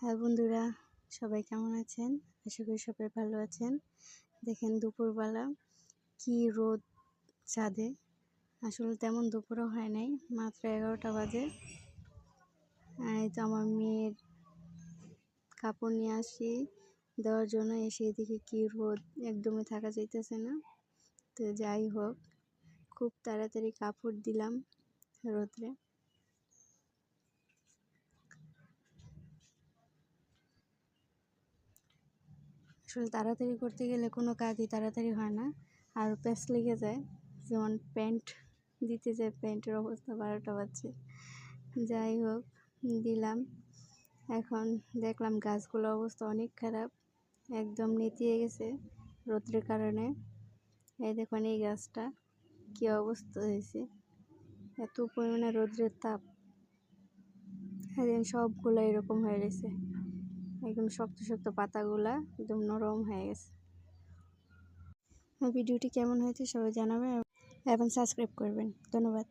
হ্যাঁ বন্ধুরা, সবাই কেমন আছেন? আশা করি সবাই ভালো আছেন। দেখেন দুপুরবেলা কি রোদ ছাদে। আসলে তেমন দুপুরও হয় নাই, মাত্র 11টা বাজে। এই তো আমার মেয়ের কাপড় নিয়ে আসি দেওয়ার জন্য, এসে এদিকে কি রোদ, একদমই থাকা যাইতেছে না। তো যাই হোক, খুব তাড়াতাড়ি কাপড় দিলাম রোদে। আসলে তাড়াতাড়ি করতে গেলে কোনো কাজই তাড়াতাড়ি হয় না, আর প্যাঁচ লেগে যায়। যেমন প্যান্ট দিতে যায়, প্যান্টের অবস্থা 12টা বাজছে। যাই হোক, দিলাম। এখন দেখলাম গাছগুলোর অবস্থা অনেক খারাপ, একদম নেতিয়ে গেছে রোদের কারণে। এই দেখুন এই গাছটা কী অবস্থা হয়েছে, এত পরিমাণে রোদ্রের তাপ। সবগুলো এরকম হয়ে গেছে, একদম শক্ত শক্ত পাতাগুলা একদম নরম হয়ে গেছে। ভিডিওটি কেমন হয়েছে সবাই জানাবেন এবং সাবস্ক্রাইব করবেন। ধন্যবাদ।